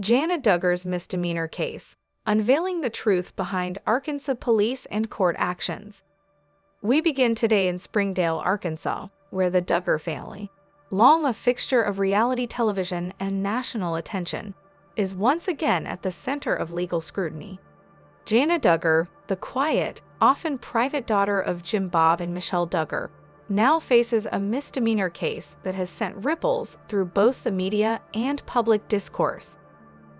Jana Duggar's misdemeanor case, unveiling the truth behind Arkansas police and court actions. We begin today in Springdale, Arkansas, where the Duggar family, long a fixture of reality television and national attention, is once again at the center of legal scrutiny. Jana Duggar, the quiet, often private daughter of Jim Bob and Michelle Duggar, now faces a misdemeanor case that has sent ripples through both the media and public discourse.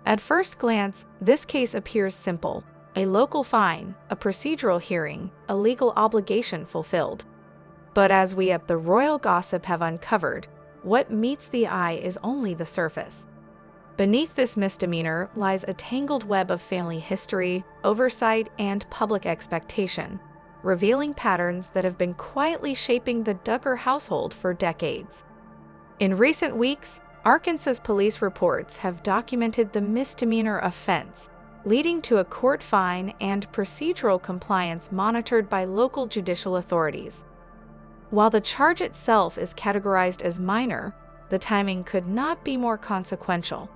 At first glance, this case appears simple: a local fine, a procedural hearing, a legal obligation fulfilled. But as we at the Royal Gossip have uncovered, what meets the eye is only the surface. Beneath this misdemeanor lies a tangled web of family history, oversight, and public expectation, revealing patterns that have been quietly shaping the Duggar household for decades. In recent weeks, Arkansas police reports have documented the misdemeanor offense, leading to a court fine and procedural compliance monitored by local judicial authorities. While the charge itself is categorized as minor, the timing could not be more consequential.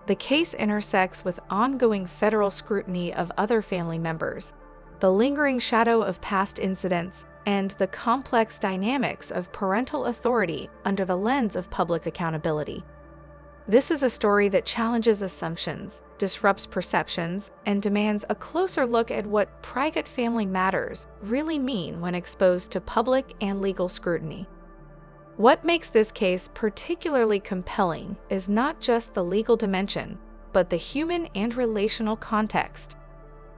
The case intersects with ongoing federal scrutiny of other family members, the lingering shadow of past incidents, and the complex dynamics of parental authority under the lens of public accountability. This is a story that challenges assumptions, disrupts perceptions, and demands a closer look at what private family matters really mean when exposed to public and legal scrutiny. What makes this case particularly compelling is not just the legal dimension, but the human and relational context.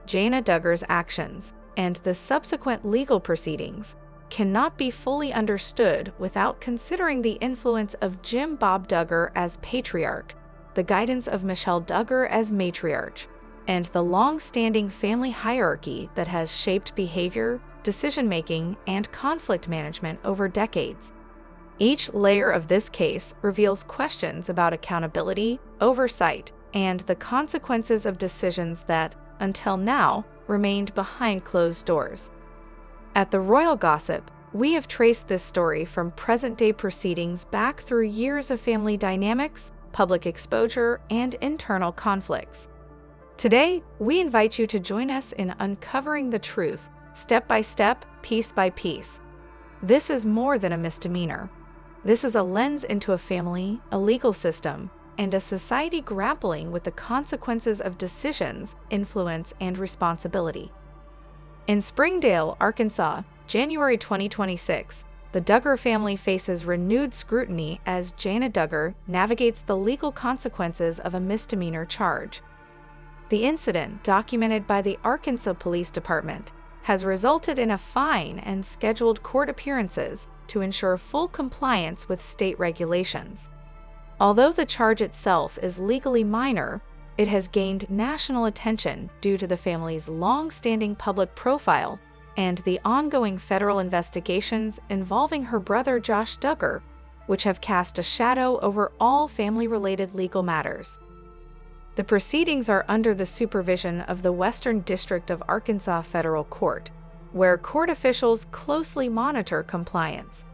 Jana Duggar's actions and the subsequent legal proceedings cannot be fully understood without considering the influence of Jim Bob Duggar as patriarch, the guidance of Michelle Duggar as matriarch, and the long-standing family hierarchy that has shaped behavior, decision-making, and conflict management over decades. Each layer of this case reveals questions about accountability, oversight, and the consequences of decisions that, until now, remained behind closed doors. At the Royal Gossip, we have traced this story from present-day proceedings back through years of family dynamics, public exposure, and internal conflicts. Today, we invite you to join us in uncovering the truth, step by step, piece by piece. This is more than a misdemeanor. This is a lens into a family, a legal system, and a society grappling with the consequences of decisions, influence, and responsibility. In Springdale, Arkansas, January 2026, the Duggar family faces renewed scrutiny as Jana Duggar navigates the legal consequences of a misdemeanor charge. The incident, documented by the Arkansas Police Department, has resulted in a fine and scheduled court appearances to ensure full compliance with state regulations. Although the charge itself is legally minor, it has gained national attention due to the family's long-standing public profile and the ongoing federal investigations involving her brother Josh Duggar, which have cast a shadow over all family-related legal matters. The proceedings are under the supervision of the Western District of Arkansas Federal Court, where court officials closely monitor compliance.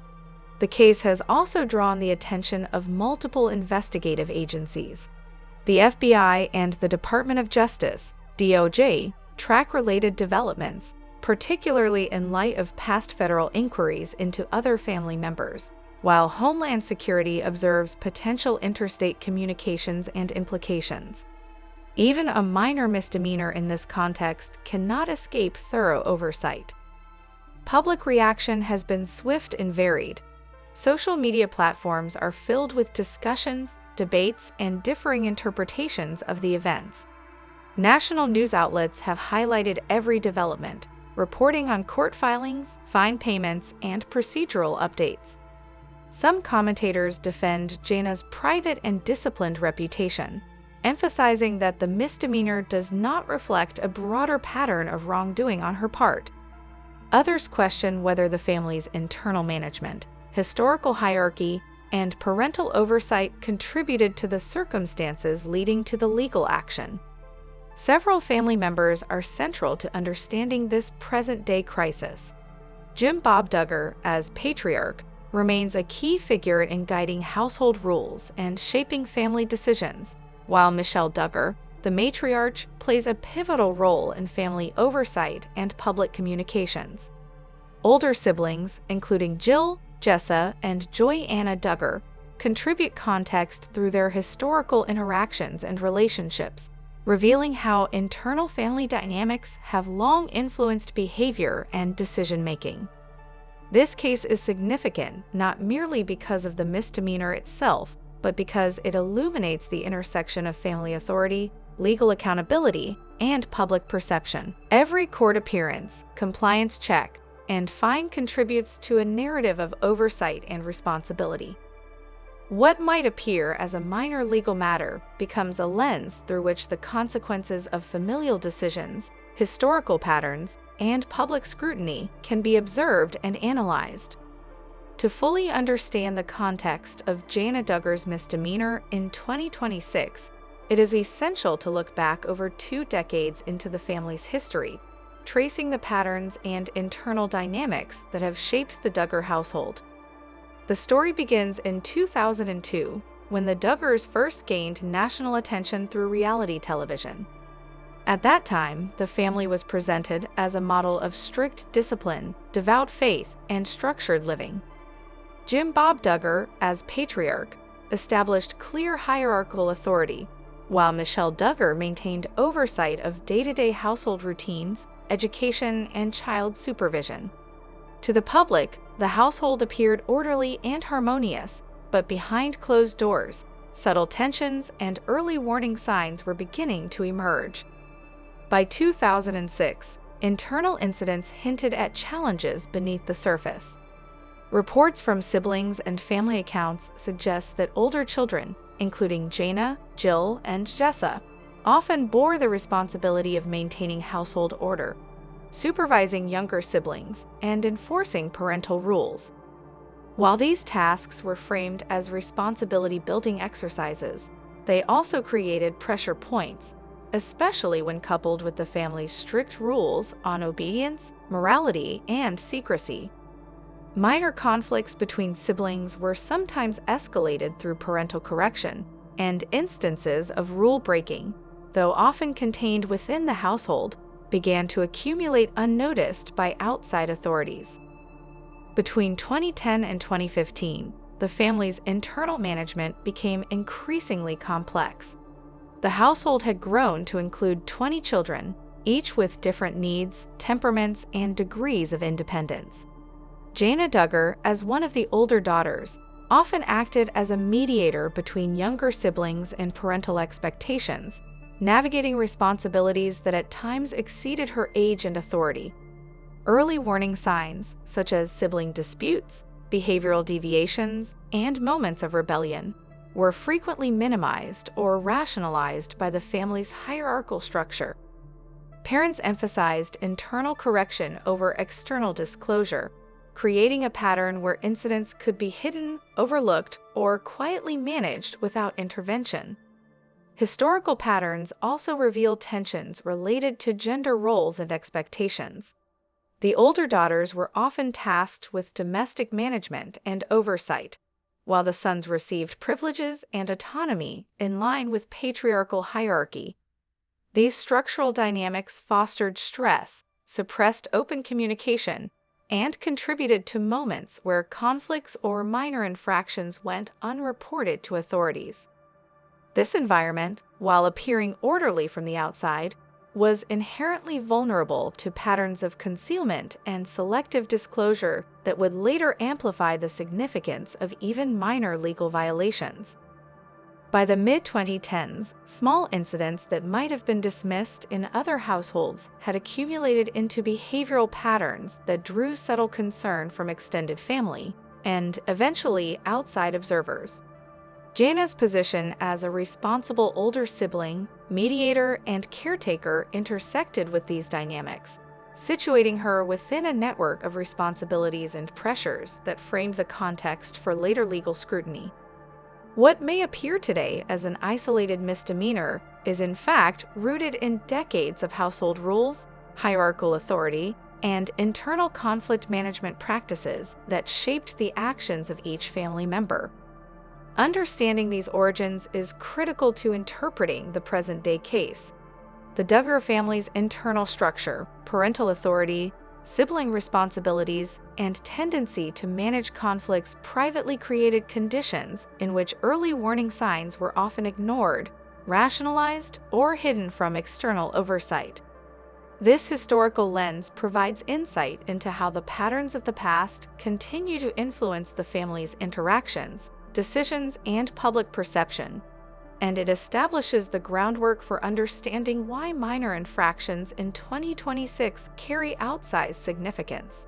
The case has also drawn the attention of multiple investigative agencies. The FBI and the Department of Justice, DOJ, track related developments, particularly in light of past federal inquiries into other family members, while Homeland Security observes potential interstate communications and implications. Even a minor misdemeanor in this context cannot escape thorough oversight. Public reaction has been swift and varied. Social media platforms are filled with discussions, debates, and differing interpretations of the events. National news outlets have highlighted every development, reporting on court filings, fine payments, and procedural updates. Some commentators defend Jana's private and disciplined reputation, emphasizing that the misdemeanor does not reflect a broader pattern of wrongdoing on her part. Others question whether the family's internal management, historical hierarchy, and parental oversight contributed to the circumstances leading to the legal action. Several family members are central to understanding this present-day crisis. Jim Bob Duggar, as patriarch, remains a key figure in guiding household rules and shaping family decisions, while Michelle Duggar, the matriarch, plays a pivotal role in family oversight and public communications. Older siblings, including Jill, Jessa, and Joanna Duggar, contribute context through their historical interactions and relationships, revealing how internal family dynamics have long influenced behavior and decision-making. This case is significant not merely because of the misdemeanor itself, but because it illuminates the intersection of family authority, legal accountability, and public perception. Every court appearance, compliance check, and fine contributes to a narrative of oversight and responsibility. What might appear as a minor legal matter becomes a lens through which the consequences of familial decisions, historical patterns, and public scrutiny can be observed and analyzed. To fully understand the context of Jana Duggar's misdemeanor in 2026, it is essential to look back over 2 decades into the family's history, tracing the patterns and internal dynamics that have shaped the Duggar household. The story begins in 2002, when the Duggars first gained national attention through reality television. At that time, the family was presented as a model of strict discipline, devout faith, and structured living. Jim Bob Duggar, as patriarch, established clear hierarchical authority, while Michelle Duggar maintained oversight of day-to-day household routines, education, and child supervision. To the public, the household appeared orderly and harmonious, but behind closed doors, subtle tensions and early warning signs were beginning to emerge. By 2006, internal incidents hinted at challenges beneath the surface. Reports from siblings and family accounts suggest that older children, including Jana, Jill, and Jessa, often bore the responsibility of maintaining household order, supervising younger siblings, and enforcing parental rules. While these tasks were framed as responsibility-building exercises, they also created pressure points, especially when coupled with the family's strict rules on obedience, morality, and secrecy. Minor conflicts between siblings were sometimes escalated through parental correction, and instances of rule-breaking, though often contained within the household, began to accumulate unnoticed by outside authorities. Between 2010 and 2015, the family's internal management became increasingly complex. The household had grown to include 20 children, each with different needs, temperaments, and degrees of independence. Jana Duggar, as one of the older daughters, often acted as a mediator between younger siblings and parental expectations, navigating responsibilities that at times exceeded her age and authority. Early warning signs, such as sibling disputes, behavioral deviations, and moments of rebellion, were frequently minimized or rationalized by the family's hierarchical structure. Parents emphasized internal correction over external disclosure, creating a pattern where incidents could be hidden, overlooked, or quietly managed without intervention. Historical patterns also reveal tensions related to gender roles and expectations. The older daughters were often tasked with domestic management and oversight, while the sons received privileges and autonomy in line with patriarchal hierarchy. These structural dynamics fostered stress, suppressed open communication, and contributed to moments where conflicts or minor infractions went unreported to authorities. This environment, while appearing orderly from the outside, was inherently vulnerable to patterns of concealment and selective disclosure that would later amplify the significance of even minor legal violations. By the mid-2010s, small incidents that might have been dismissed in other households had accumulated into behavioral patterns that drew subtle concern from extended family and, eventually, outside observers. Jana's position as a responsible older sibling, mediator, and caretaker intersected with these dynamics, situating her within a network of responsibilities and pressures that framed the context for later legal scrutiny. What may appear today as an isolated misdemeanor is in fact rooted in decades of household rules, hierarchical authority, and internal conflict management practices that shaped the actions of each family member. Understanding these origins is critical to interpreting the present-day case. The Duggar family's internal structure, parental authority, sibling responsibilities, and tendency to manage conflicts privately created conditions in which early warning signs were often ignored, rationalized, or hidden from external oversight. This historical lens provides insight into how the patterns of the past continue to influence the family's interactions, decisions, and public perception, and it establishes the groundwork for understanding why minor infractions in 2026 carry outsized significance.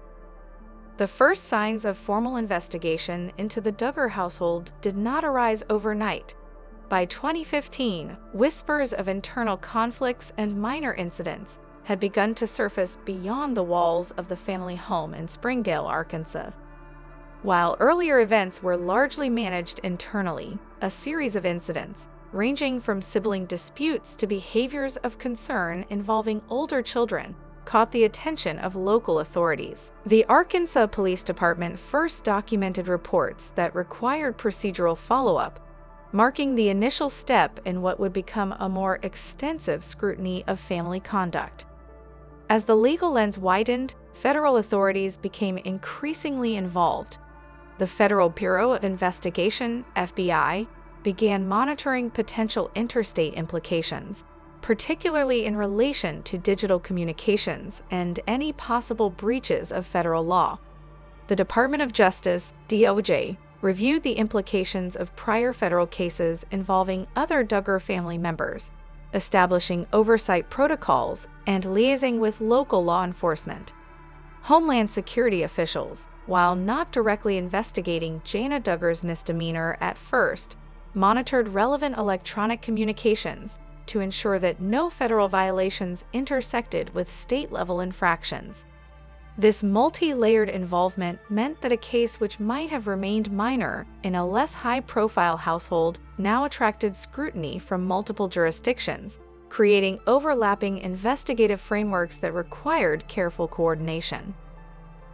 The first signs of formal investigation into the Duggar household did not arise overnight. By 2015, whispers of internal conflicts and minor incidents had begun to surface beyond the walls of the family home in Springdale, Arkansas. While earlier events were largely managed internally, a series of incidents, ranging from sibling disputes to behaviors of concern involving older children, caught the attention of local authorities. The Arkansas Police Department first documented reports that required procedural follow-up, marking the initial step in what would become a more extensive scrutiny of family conduct. As the legal lens widened, federal authorities became increasingly involved. The Federal Bureau of Investigation, FBI, began monitoring potential interstate implications, particularly in relation to digital communications and any possible breaches of federal law. The Department of Justice, DOJ, reviewed the implications of prior federal cases involving other Duggar family members, establishing oversight protocols and liaising with local law enforcement. Homeland Security officials, while not directly investigating Jana Duggar's misdemeanor at first, monitored relevant electronic communications to ensure that no federal violations intersected with state-level infractions. This multi-layered involvement meant that a case which might have remained minor in a less high-profile household now attracted scrutiny from multiple jurisdictions, creating overlapping investigative frameworks that required careful coordination.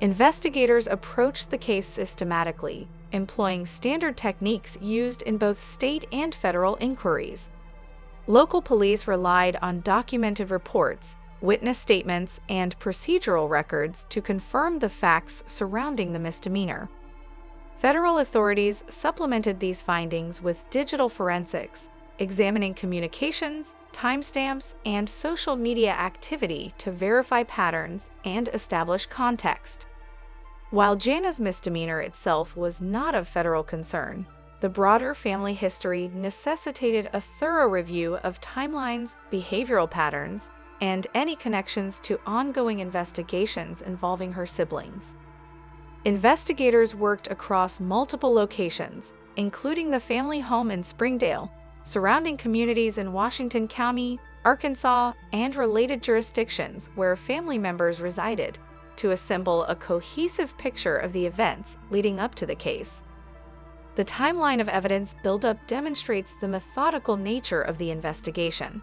Investigators approached the case systematically, employing standard techniques used in both state and federal inquiries. Local police relied on documented reports, witness statements, and procedural records to confirm the facts surrounding the misdemeanor. Federal authorities supplemented these findings with digital forensics, examining communications, timestamps, and social media activity to verify patterns and establish context. While Jana's misdemeanor itself was not of federal concern, the broader family history necessitated a thorough review of timelines, behavioral patterns, and any connections to ongoing investigations involving her siblings. Investigators worked across multiple locations, including the family home in Springdale, surrounding communities in Washington County, Arkansas, and related jurisdictions where family members resided, to assemble a cohesive picture of the events leading up to the case. The timeline of evidence buildup demonstrates the methodical nature of the investigation.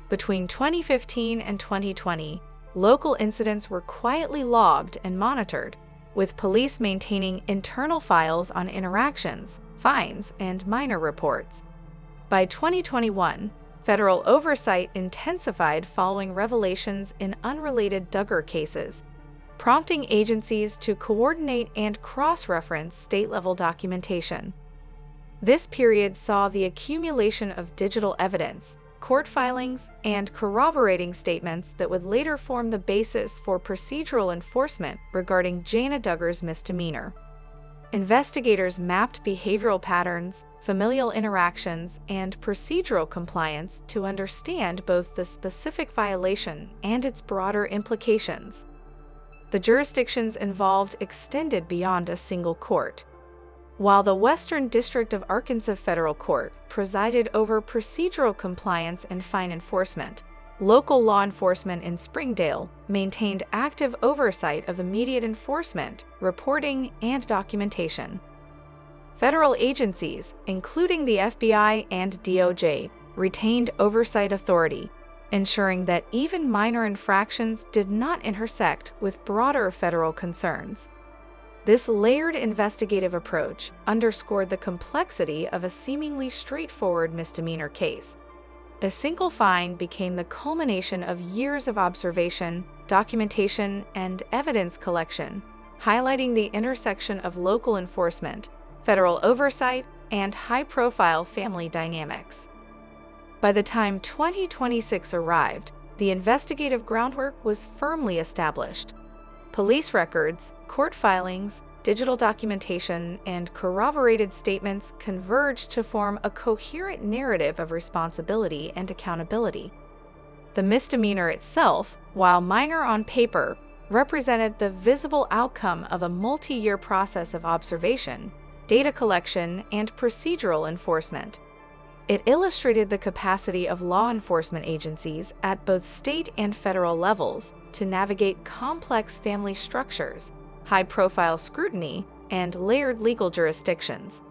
Between 2015 and 2020, local incidents were quietly logged and monitored, with police maintaining internal files on interactions, fines, and minor reports. By 2021, federal oversight intensified following revelations in unrelated Duggar cases, prompting agencies to coordinate and cross-reference state-level documentation. This period saw the accumulation of digital evidence, court filings, and corroborating statements that would later form the basis for procedural enforcement regarding Jana Duggar's misdemeanor. Investigators mapped behavioral patterns, familial interactions, and procedural compliance to understand both the specific violation and its broader implications. The jurisdictions involved extended beyond a single court. While the Western District of Arkansas Federal Court presided over procedural compliance and fine enforcement, local law enforcement in Springdale maintained active oversight of immediate enforcement, reporting, and documentation. Federal agencies, including the FBI and DOJ, retained oversight authority, ensuring that even minor infractions did not intersect with broader federal concerns. This layered investigative approach underscored the complexity of a seemingly straightforward misdemeanor case. A single fine became the culmination of years of observation, documentation, and evidence collection, highlighting the intersection of local enforcement, federal oversight, and high-profile family dynamics. By the time 2026 arrived, the investigative groundwork was firmly established. Police records, court filings, digital documentation, and corroborated statements converged to form a coherent narrative of responsibility and accountability. The misdemeanor itself, while minor on paper, represented the visible outcome of a multi-year process of observation, data collection, and procedural enforcement. It illustrated the capacity of law enforcement agencies at both state and federal levels to navigate complex family structures, high-profile scrutiny, and layered legal jurisdictions.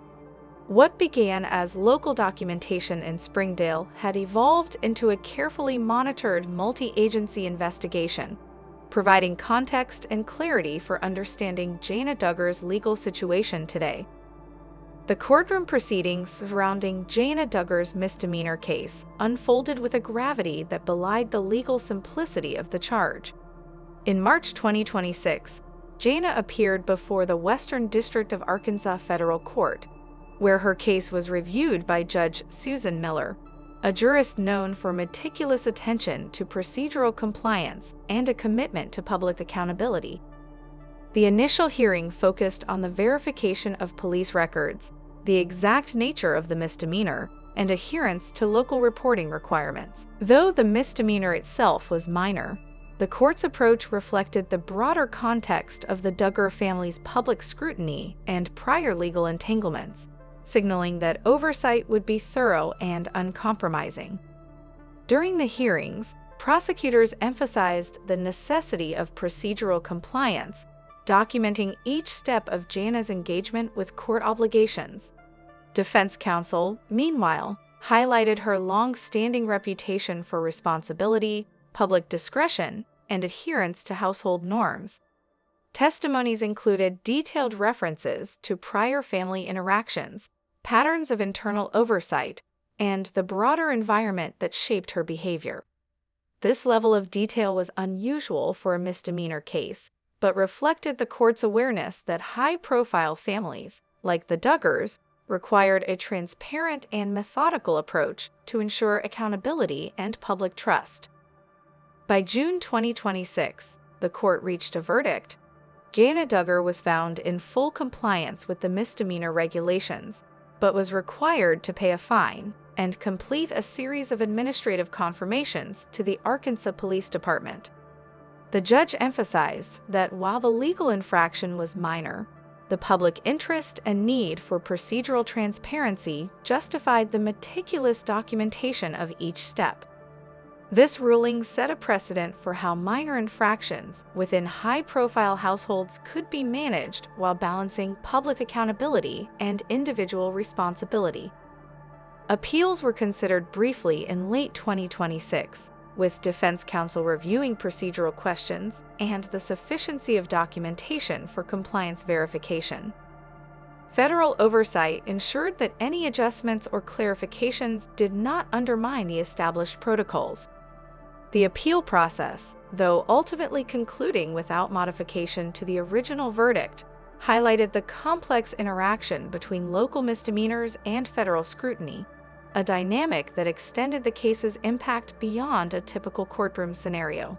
What began as local documentation in Springdale had evolved into a carefully monitored multi-agency investigation, providing context and clarity for understanding Jana Duggar's legal situation today. The courtroom proceedings surrounding Jana Duggar's misdemeanor case unfolded with a gravity that belied the legal simplicity of the charge. In March 2026, Jana appeared before the Western District of Arkansas Federal Court, where her case was reviewed by Judge Susan Miller, a jurist known for meticulous attention to procedural compliance and a commitment to public accountability. The initial hearing focused on the verification of police records, the exact nature of the misdemeanor, and adherence to local reporting requirements. Though the misdemeanor itself was minor, the court's approach reflected the broader context of the Duggar family's public scrutiny and prior legal entanglements, signaling that oversight would be thorough and uncompromising. During the hearings, prosecutors emphasized the necessity of procedural compliance, documenting each step of Jana's engagement with court obligations. Defense counsel, meanwhile, highlighted her long-standing reputation for responsibility, public discretion, and adherence to household norms. Testimonies included detailed references to prior family interactions, patterns of internal oversight, and the broader environment that shaped her behavior. This level of detail was unusual for a misdemeanor case, but reflected the court's awareness that high-profile families, like the Duggars, required a transparent and methodical approach to ensure accountability and public trust. By June 2026, the court reached a verdict. Jana Duggar was found in full compliance with the misdemeanor regulations, but was required to pay a fine and complete a series of administrative confirmations to the Arkansas Police Department. The judge emphasized that while the legal infraction was minor, the public interest and need for procedural transparency justified the meticulous documentation of each step. This ruling set a precedent for how minor infractions within high-profile households could be managed while balancing public accountability and individual responsibility. Appeals were considered briefly in late 2026, with defense counsel reviewing procedural questions and the sufficiency of documentation for compliance verification. Federal oversight ensured that any adjustments or clarifications did not undermine the established protocols. The appeal process, though ultimately concluding without modification to the original verdict, highlighted the complex interaction between local misdemeanors and federal scrutiny, a dynamic that extended the case's impact beyond a typical courtroom scenario.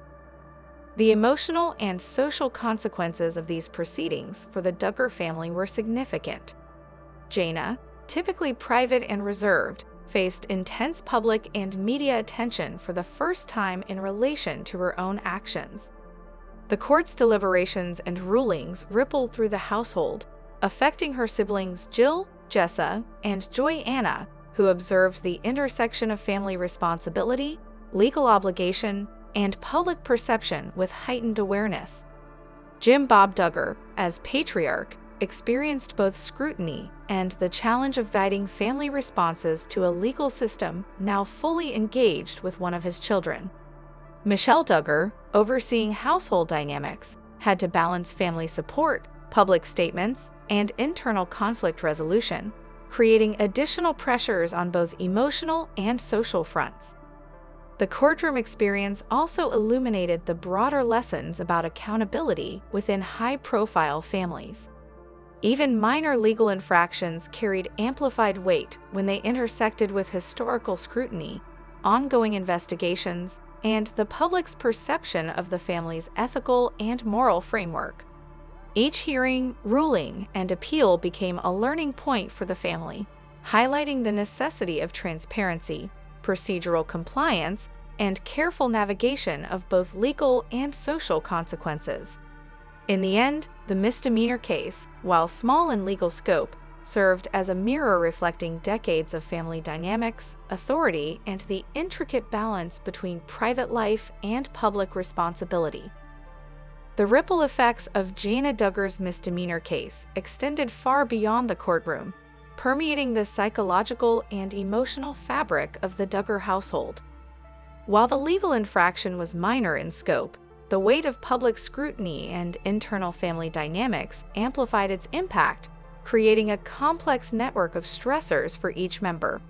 The emotional and social consequences of these proceedings for the Duggar family were significant. Jana, typically private and reserved, faced intense public and media attention for the first time in relation to her own actions. The court's deliberations and rulings rippled through the household, affecting her siblings Jill, Jessa, and Joy-Anna, who observed the intersection of family responsibility, legal obligation, and public perception with heightened awareness. Jim Bob Duggar, as patriarch, experienced both scrutiny and the challenge of guiding family responses to a legal system now fully engaged with one of his children. Michelle Duggar, overseeing household dynamics, had to balance family support, public statements, and internal conflict resolution, creating additional pressures on both emotional and social fronts. The courtroom experience also illuminated the broader lessons about accountability within high-profile families. Even minor legal infractions carried amplified weight when they intersected with historical scrutiny, ongoing investigations, and the public's perception of the family's ethical and moral framework. Each hearing, ruling, and appeal became a learning point for the family, highlighting the necessity of transparency, procedural compliance, and careful navigation of both legal and social consequences. In the end, the misdemeanor case, while small in legal scope, served as a mirror reflecting decades of family dynamics, authority, and the intricate balance between private life and public responsibility. The ripple effects of Jana Duggar's misdemeanor case extended far beyond the courtroom, permeating the psychological and emotional fabric of the Duggar household. While the legal infraction was minor in scope, the weight of public scrutiny and internal family dynamics amplified its impact, creating a complex network of stressors for each member.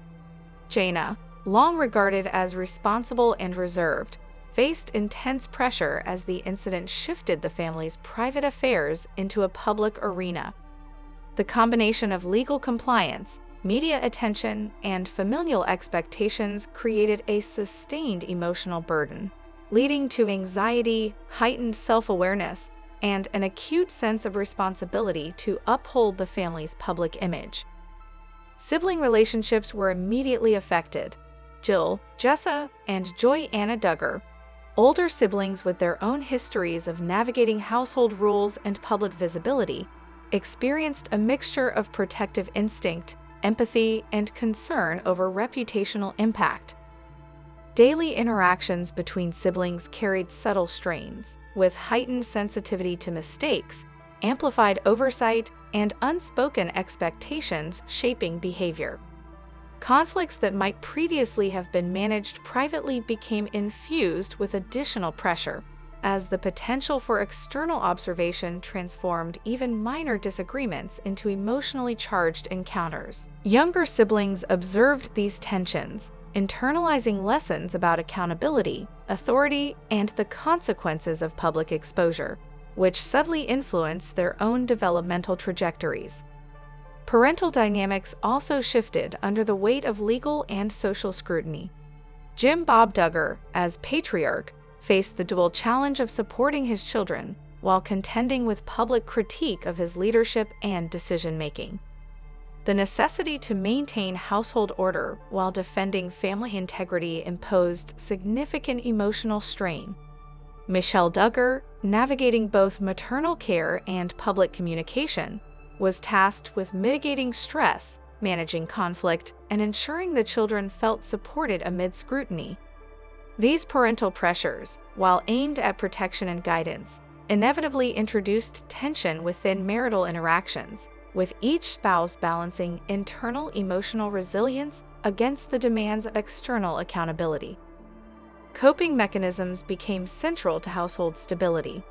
Jana, long regarded as responsible and reserved, faced intense pressure as the incident shifted the family's private affairs into a public arena. The combination of legal compliance, media attention, and familial expectations created a sustained emotional burden, leading to anxiety, heightened self-awareness, and an acute sense of responsibility to uphold the family's public image. Sibling relationships were immediately affected. Jill, Jessa, and Joy Anna Duggar, older siblings with their own histories of navigating household rules and public visibility, experienced a mixture of protective instinct, empathy, and concern over reputational impact. Daily interactions between siblings carried subtle strains, with heightened sensitivity to mistakes, amplified oversight, and unspoken expectations shaping behavior. Conflicts that might previously have been managed privately became infused with additional pressure, as the potential for external observation transformed even minor disagreements into emotionally charged encounters. Younger siblings observed these tensions, internalizing lessons about accountability, authority, and the consequences of public exposure, which subtly influenced their own developmental trajectories. Parental dynamics also shifted under the weight of legal and social scrutiny. Jim Bob Duggar, as patriarch, faced the dual challenge of supporting his children while contending with public critique of his leadership and decision-making. The necessity to maintain household order while defending family integrity imposed significant emotional strain. Michelle Duggar, navigating both maternal care and public communication, was tasked with mitigating stress, managing conflict, and ensuring the children felt supported amid scrutiny. These parental pressures, while aimed at protection and guidance, inevitably introduced tension within marital interactions, with each spouse balancing internal emotional resilience against the demands of external accountability. Coping mechanisms became central to household stability.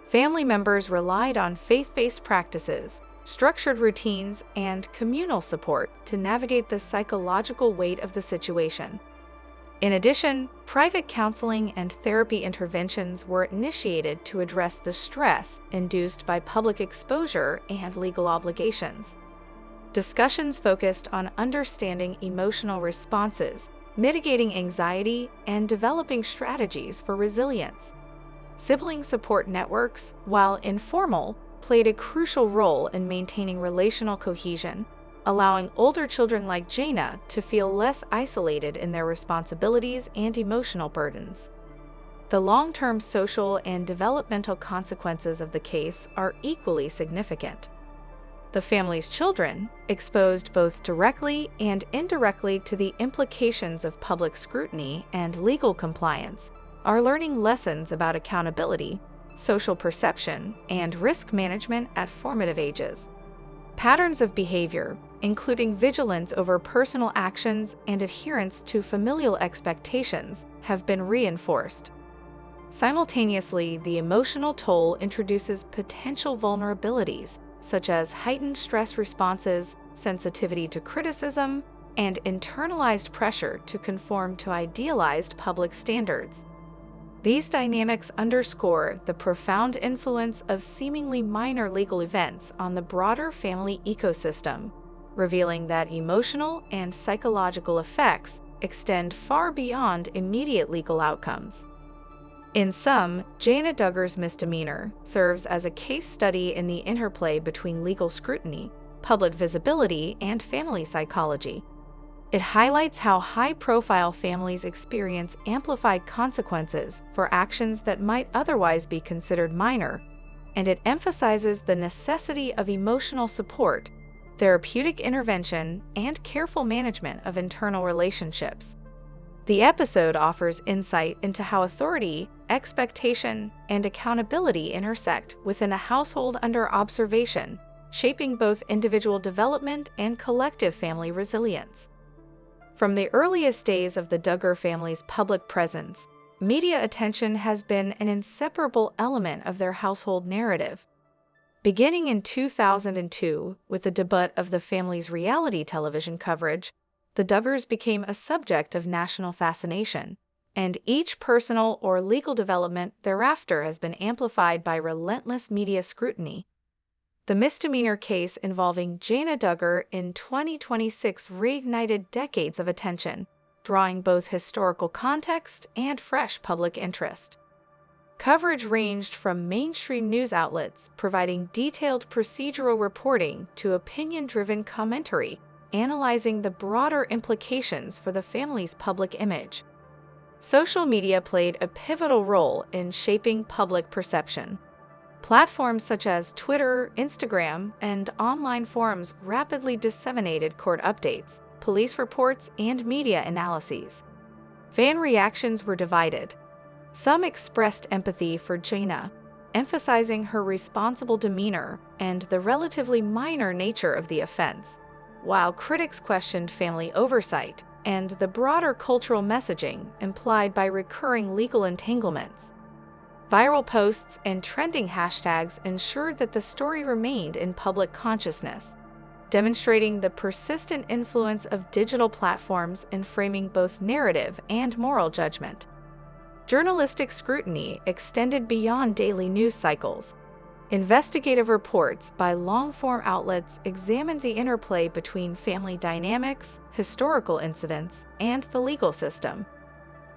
Family members relied on faith-based practices, structured routines, and communal support to navigate the psychological weight of the situation. In addition, private counseling and therapy interventions were initiated to address the stress induced by public exposure and legal obligations. Discussions focused on understanding emotional responses, mitigating anxiety, and developing strategies for resilience. Sibling support networks, while informal, played a crucial role in maintaining relational cohesion, allowing older children like Jana to feel less isolated in their responsibilities and emotional burdens. The long-term social and developmental consequences of the case are equally significant. The family's children, exposed both directly and indirectly to the implications of public scrutiny and legal compliance, are learning lessons about accountability, social perception, and risk management at formative ages. Patterns of behavior, including vigilance over personal actions and adherence to familial expectations, have been reinforced. Simultaneously, the emotional toll introduces potential vulnerabilities, such as heightened stress responses, sensitivity to criticism, and internalized pressure to conform to idealized public standards. These dynamics underscore the profound influence of seemingly minor legal events on the broader family ecosystem, revealing that emotional and psychological effects extend far beyond immediate legal outcomes. In sum, Jana Duggar's misdemeanor serves as a case study in the interplay between legal scrutiny, public visibility, and family psychology. It highlights how high-profile families experience amplified consequences for actions that might otherwise be considered minor, and it emphasizes the necessity of emotional support, therapeutic intervention, and careful management of internal relationships. The episode offers insight into how authority, expectation, and accountability intersect within a household under observation, shaping both individual development and collective family resilience. From the earliest days of the Duggar family's public presence, media attention has been an inseparable element of their household narrative. Beginning in 2002, with the debut of the family's reality television coverage, the Duggars became a subject of national fascination, and each personal or legal development thereafter has been amplified by relentless media scrutiny. The misdemeanor case involving Jana Duggar in 2026 reignited decades of attention, drawing both historical context and fresh public interest. Coverage ranged from mainstream news outlets providing detailed procedural reporting to opinion-driven commentary, analyzing the broader implications for the family's public image. Social media played a pivotal role in shaping public perception. Platforms such as Twitter, Instagram, and online forums rapidly disseminated court updates, police reports, and media analyses. Fan reactions were divided. Some expressed empathy for Jana, emphasizing her responsible demeanor and the relatively minor nature of the offense, while critics questioned family oversight and the broader cultural messaging implied by recurring legal entanglements. Viral posts and trending hashtags ensured that the story remained in public consciousness, demonstrating the persistent influence of digital platforms in framing both narrative and moral judgment. Journalistic scrutiny extended beyond daily news cycles. Investigative reports by long-form outlets examined the interplay between family dynamics, historical incidents, and the legal system.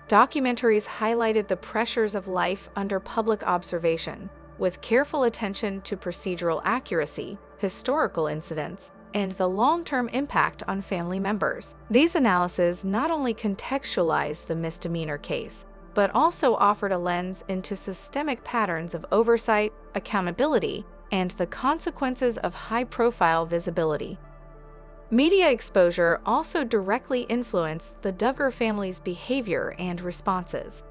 Documentaries highlighted the pressures of life under public observation, with careful attention to procedural accuracy, historical incidents, and the long-term impact on family members. These analyses not only contextualized the misdemeanor case, but also offered a lens into systemic patterns of oversight, accountability, and the consequences of high-profile visibility. Media exposure also directly influenced the Duggar family's behavior and responses.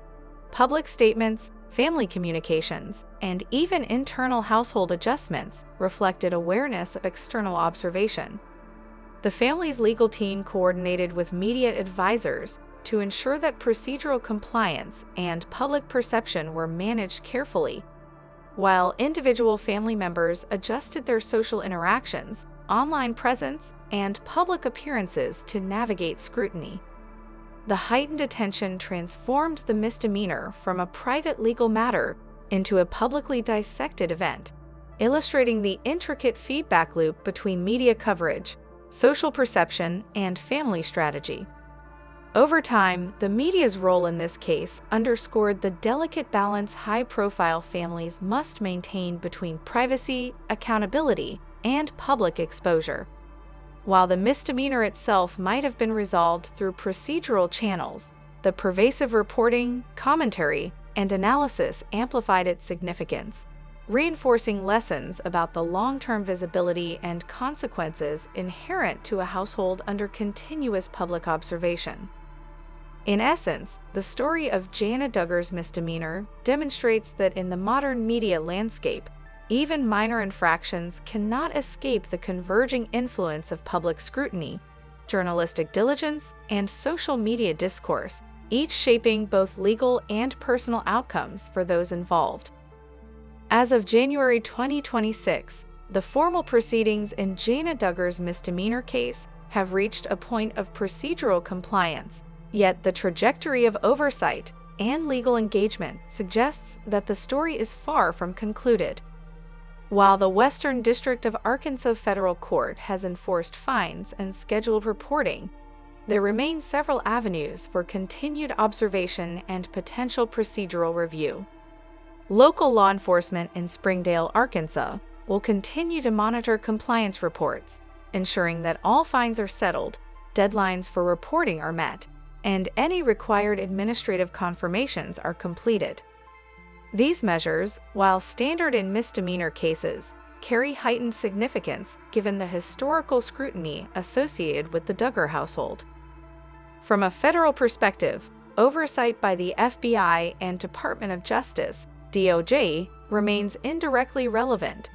Public statements, family communications, and even internal household adjustments reflected awareness of external observation. The family's legal team coordinated with media advisors to ensure that procedural compliance and public perception were managed carefully, while individual family members adjusted their social interactions, online presence, and public appearances to navigate scrutiny. The heightened attention transformed the misdemeanor from a private legal matter into a publicly dissected event, illustrating the intricate feedback loop between media coverage, social perception, and family strategy. Over time, the media's role in this case underscored the delicate balance high-profile families must maintain between privacy, accountability, and public exposure. While the misdemeanor itself might have been resolved through procedural channels, the pervasive reporting, commentary, and analysis amplified its significance, reinforcing lessons about the long-term visibility and consequences inherent to a household under continuous public observation. In essence, the story of Jana Duggar's misdemeanor demonstrates that in the modern media landscape, even minor infractions cannot escape the converging influence of public scrutiny, journalistic diligence, and social media discourse, each shaping both legal and personal outcomes for those involved. As of January 2026, the formal proceedings in Jana Duggar's misdemeanor case have reached a point of procedural compliance, yet the trajectory of oversight and legal engagement suggests that the story is far from concluded. While the Western District of Arkansas Federal Court has enforced fines and scheduled reporting, there remain several avenues for continued observation and potential procedural review. Local law enforcement in Springdale, Arkansas, will continue to monitor compliance reports, ensuring that all fines are settled, deadlines for reporting are met, and any required administrative confirmations are completed. These measures, while standard in misdemeanor cases, carry heightened significance given the historical scrutiny associated with the Duggar household. From a federal perspective, oversight by the FBI and Department of Justice, DOJ, remains indirectly relevant.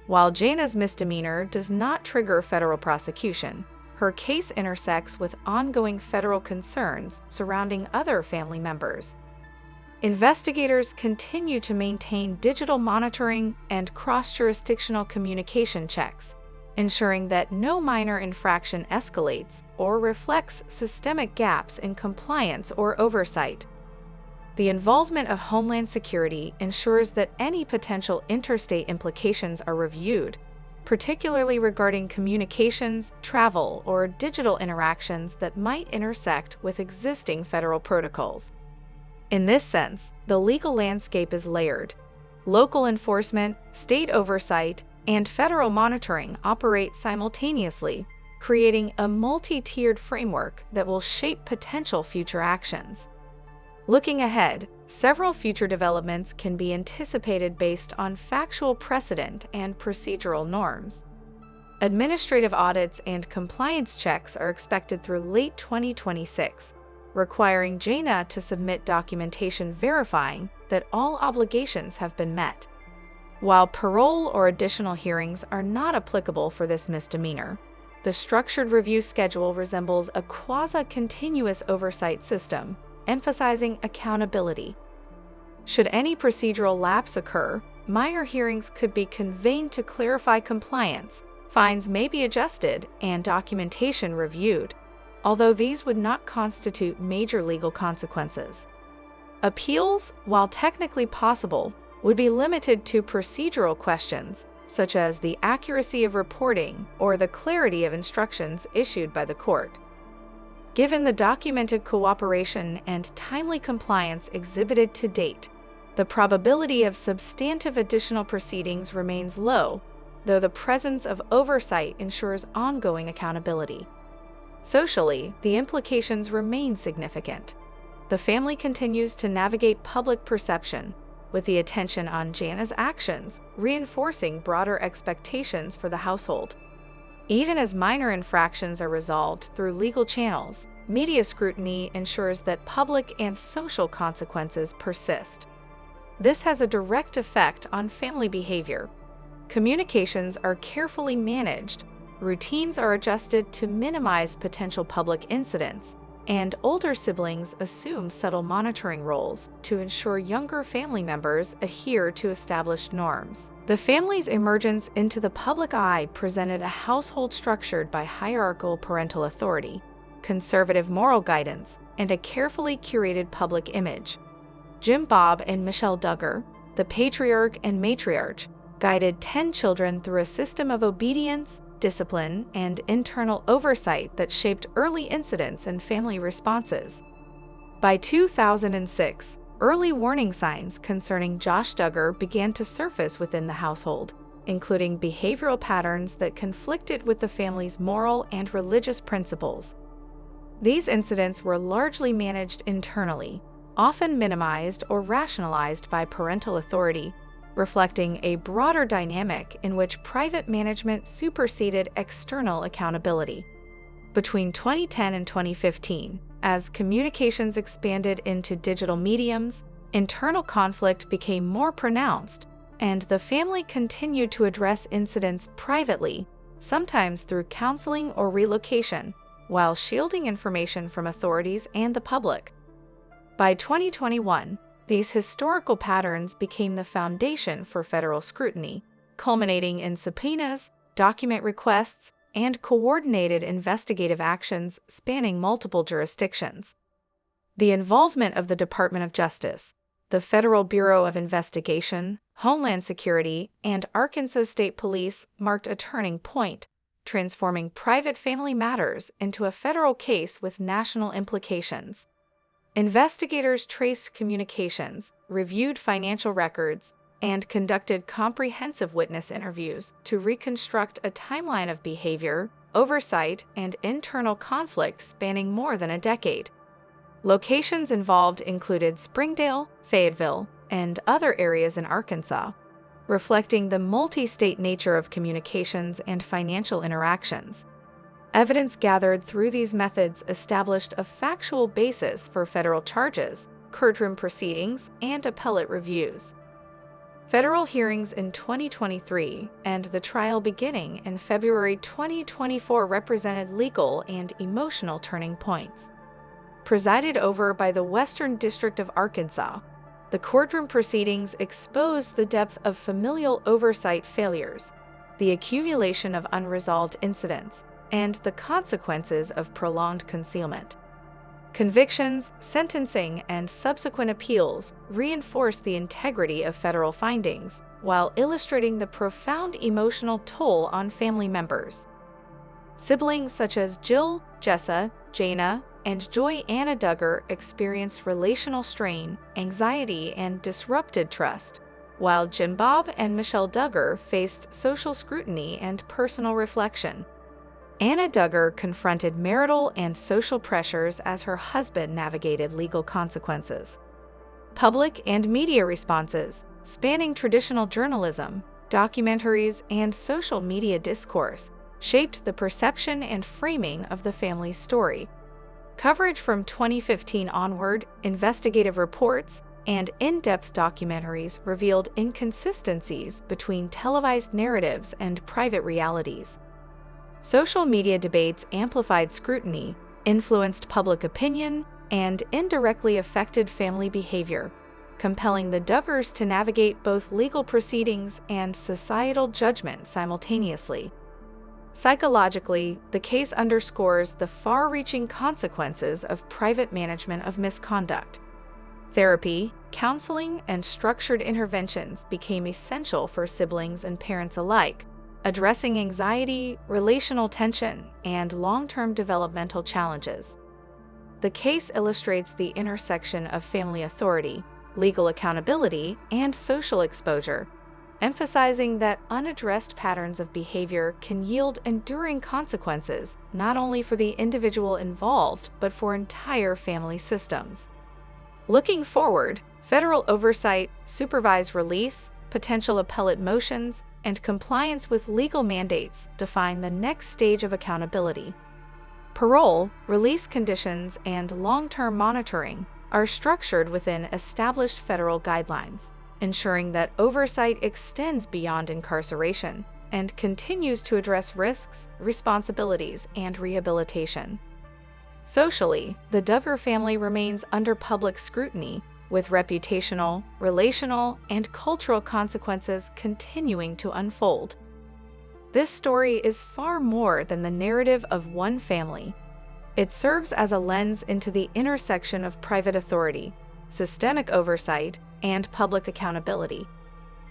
While Jana's misdemeanor does not trigger federal prosecution, her case intersects with ongoing federal concerns surrounding other family members. Investigators continue to maintain digital monitoring and cross-jurisdictional communication checks, ensuring that no minor infraction escalates or reflects systemic gaps in compliance or oversight. The involvement of Homeland Security ensures that any potential interstate implications are reviewed, particularly regarding communications, travel, or digital interactions that might intersect with existing federal protocols. In this sense, the legal landscape is layered. Local enforcement, state oversight, and federal monitoring operate simultaneously, creating a multi-tiered framework that will shape potential future actions. Looking ahead, several future developments can be anticipated based on factual precedent and procedural norms. Administrative audits and compliance checks are expected through late 2026, requiring Jana to submit documentation verifying that all obligations have been met. While parole or additional hearings are not applicable for this misdemeanor, the structured review schedule resembles a quasi-continuous oversight system, emphasizing accountability. Should any procedural lapse occur, minor hearings could be convened to clarify compliance, fines may be adjusted, and documentation reviewed, although these would not constitute major legal consequences. Appeals, while technically possible, would be limited to procedural questions, such as the accuracy of reporting or the clarity of instructions issued by the court. Given the documented cooperation and timely compliance exhibited to date, the probability of substantive additional proceedings remains low, though the presence of oversight ensures ongoing accountability. Socially, the implications remain significant. The family continues to navigate public perception, with the attention on Jana's actions reinforcing broader expectations for the household. Even as minor infractions are resolved through legal channels, media scrutiny ensures that public and social consequences persist. This has a direct effect on family behavior. Communications are carefully managed, routines are adjusted to minimize potential public incidents, and older siblings assume subtle monitoring roles to ensure younger family members adhere to established norms. The family's emergence into the public eye presented a household structured by hierarchical parental authority, conservative moral guidance, and a carefully curated public image. Jim Bob and Michelle Duggar, the patriarch and matriarch, guided 10 children through a system of obedience, discipline, and internal oversight that shaped early incidents and family responses. By 2006, early warning signs concerning Josh Duggar began to surface within the household, including behavioral patterns that conflicted with the family's moral and religious principles. These incidents were largely managed internally, often minimized or rationalized by parental authority, reflecting a broader dynamic in which private management superseded external accountability. Between 2010 and 2015, as communications expanded into digital mediums, internal conflict became more pronounced, and the family continued to address incidents privately, sometimes through counseling or relocation, while shielding information from authorities and the public. By 2021, these historical patterns became the foundation for federal scrutiny, culminating in subpoenas, document requests, and coordinated investigative actions spanning multiple jurisdictions. The involvement of the Department of Justice, the Federal Bureau of Investigation, Homeland Security, and Arkansas State Police marked a turning point, transforming private family matters into a federal case with national implications. Investigators traced communications, reviewed financial records, and conducted comprehensive witness interviews to reconstruct a timeline of behavior, oversight, and internal conflict spanning more than a decade. Locations involved included Springdale, Fayetteville, and other areas in Arkansas, reflecting the multi-state nature of communications and financial interactions. Evidence gathered through these methods established a factual basis for federal charges, courtroom proceedings, and appellate reviews. Federal hearings in 2023 and the trial beginning in February 2024 represented legal and emotional turning points. Presided over by the Western District of Arkansas, the courtroom proceedings exposed the depth of familial oversight failures, the accumulation of unresolved incidents, and the consequences of prolonged concealment. Convictions, sentencing, and subsequent appeals reinforced the integrity of federal findings, while illustrating the profound emotional toll on family members. Siblings such as Jill, Jessa, Jana, and Joy Anna Duggar experienced relational strain, anxiety, and disrupted trust, while Jim Bob and Michelle Duggar faced social scrutiny and personal reflection. Anna Duggar confronted marital and social pressures as her husband navigated legal consequences. Public and media responses, spanning traditional journalism, documentaries, and social media discourse, shaped the perception and framing of the family's story. Coverage from 2015 onward, investigative reports, and in-depth documentaries revealed inconsistencies between televised narratives and private realities. Social media debates amplified scrutiny, influenced public opinion, and indirectly affected family behavior, compelling the Duggars to navigate both legal proceedings and societal judgment simultaneously. Psychologically, the case underscores the far-reaching consequences of private management of misconduct. Therapy, counseling, and structured interventions became essential for siblings and parents alike, addressing anxiety, relational tension, and long-term developmental challenges. The case illustrates the intersection of family authority, legal accountability, and social exposure, emphasizing that unaddressed patterns of behavior can yield enduring consequences not only for the individual involved but for entire family systems. Looking forward, federal oversight, supervised release, potential appellate motions, and compliance with legal mandates define the next stage of accountability. Parole, release conditions, and long-term monitoring are structured within established federal guidelines, ensuring that oversight extends beyond incarceration and continues to address risks, responsibilities, and rehabilitation. Socially, the Duggar family remains under public scrutiny, with reputational, relational, and cultural consequences continuing to unfold. This story is far more than the narrative of one family. It serves as a lens into the intersection of private authority, systemic oversight, and public accountability.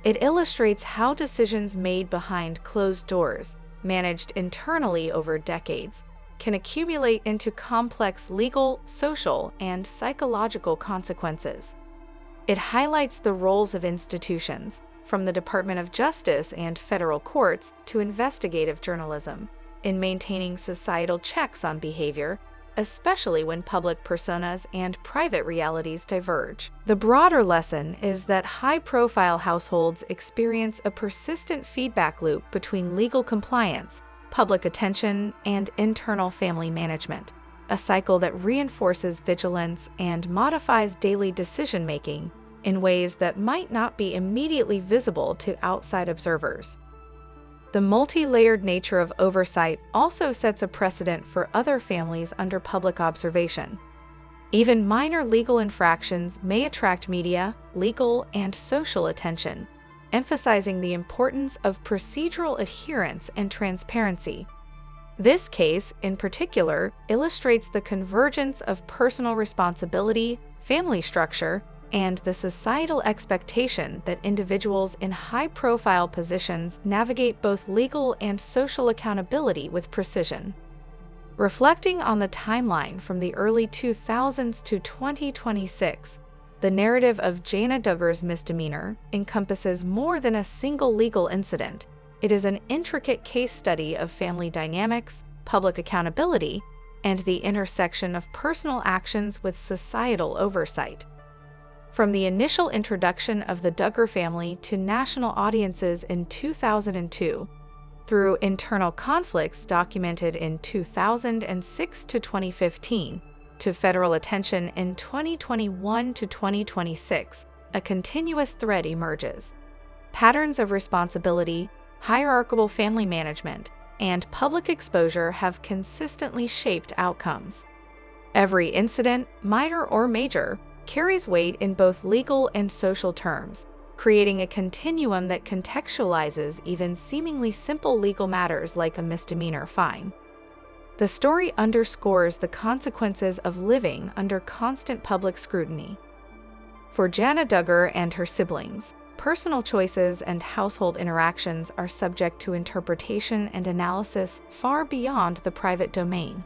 It illustrates how decisions made behind closed doors, managed internally over decades, can accumulate into complex legal, social, and psychological consequences. It highlights the roles of institutions, from the Department of Justice and federal courts to investigative journalism, in maintaining societal checks on behavior, especially when public personas and private realities diverge. The broader lesson is that high-profile households experience a persistent feedback loop between legal compliance, public attention, and internal family management, a cycle that reinforces vigilance and modifies daily decision-making in ways that might not be immediately visible to outside observers. The multi-layered nature of oversight also sets a precedent for other families under public observation. Even minor legal infractions may attract media, legal, and social attention, emphasizing the importance of procedural adherence and transparency. This case, in particular, illustrates the convergence of personal responsibility, family structure, and the societal expectation that individuals in high-profile positions navigate both legal and social accountability with precision. Reflecting on the timeline from the early 2000s to 2026, the narrative of Jana Duggar's misdemeanor encompasses more than a single legal incident. It is an intricate case study of family dynamics, public accountability, and the intersection of personal actions with societal oversight. From the initial introduction of the Duggar family to national audiences in 2002, through internal conflicts documented in 2006 to 2015, to federal attention in 2021 to 2026, a continuous thread emerges. Patterns of responsibility, hierarchical family management, and public exposure have consistently shaped outcomes. Every incident, minor or major, carries weight in both legal and social terms, creating a continuum that contextualizes even seemingly simple legal matters like a misdemeanor fine. The story underscores the consequences of living under constant public scrutiny. For Jana Duggar and her siblings, personal choices and household interactions are subject to interpretation and analysis far beyond the private domain.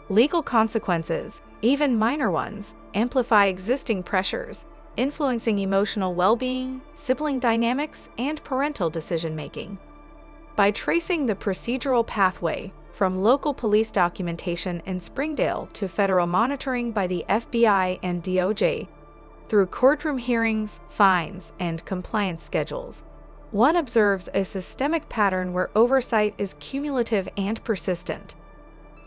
Legal consequences, even minor ones, amplify existing pressures, influencing emotional well-being, sibling dynamics, and parental decision-making. By tracing the procedural pathway from local police documentation in Springdale to federal monitoring by the FBI and DOJ, through courtroom hearings, fines, and compliance schedules, one observes a systemic pattern where oversight is cumulative and persistent.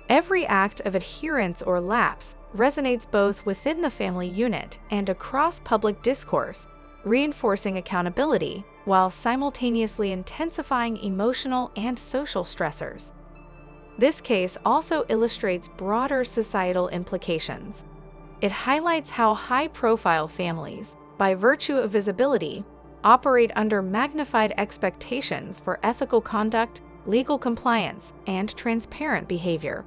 Every act of adherence or lapse resonates both within the family unit and across public discourse, reinforcing accountability while simultaneously intensifying emotional and social stressors. This case also illustrates broader societal implications. It highlights how high-profile families, by virtue of visibility, operate under magnified expectations for ethical conduct, legal compliance, and transparent behavior.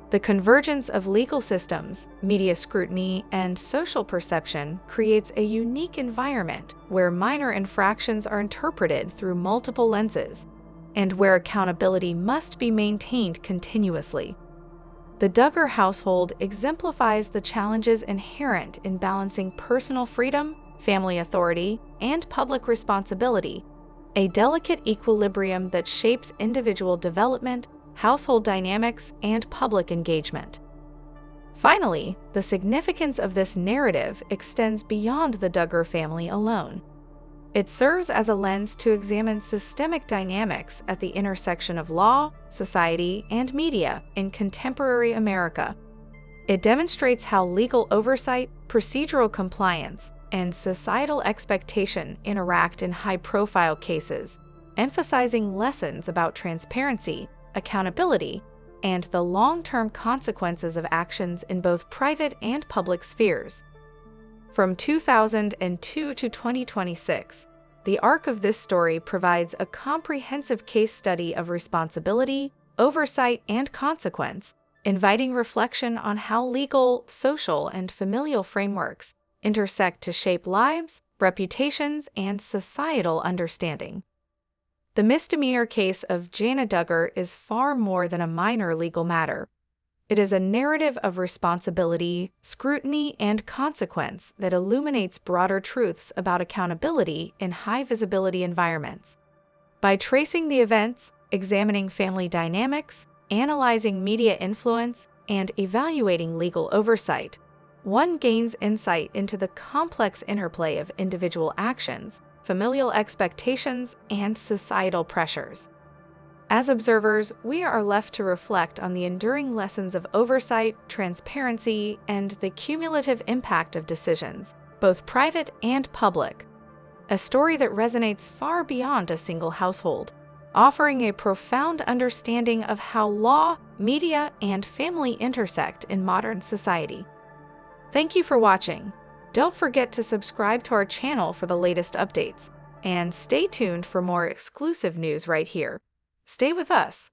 The convergence of legal systems, media scrutiny, and social perception creates a unique environment where minor infractions are interpreted through multiple lenses, and where accountability must be maintained continuously. The Duggar household exemplifies the challenges inherent in balancing personal freedom, family authority, and public responsibility, a delicate equilibrium that shapes individual development, household dynamics, and public engagement. Finally, the significance of this narrative extends beyond the Duggar family alone. It serves as a lens to examine systemic dynamics at the intersection of law, society, and media in contemporary America. It demonstrates how legal oversight, procedural compliance, and societal expectation interact in high-profile cases, emphasizing lessons about transparency, accountability, and the long-term consequences of actions in both private and public spheres. From 2002 to 2026, the arc of this story provides a comprehensive case study of responsibility, oversight, and consequence, inviting reflection on how legal, social, and familial frameworks intersect to shape lives, reputations, and societal understanding. The misdemeanor case of Jana Duggar is far more than a minor legal matter. It is a narrative of responsibility, scrutiny, and consequence that illuminates broader truths about accountability in high-visibility environments. By tracing the events, examining family dynamics, analyzing media influence, and evaluating legal oversight, one gains insight into the complex interplay of individual actions, familial expectations, and societal pressures. As observers, we are left to reflect on the enduring lessons of oversight, transparency, and the cumulative impact of decisions, both private and public. A story that resonates far beyond a single household, offering a profound understanding of how law, media, and family intersect in modern society. Thank you for watching. Don't forget to subscribe to our channel for the latest updates, and stay tuned for more exclusive news right here. Stay with us.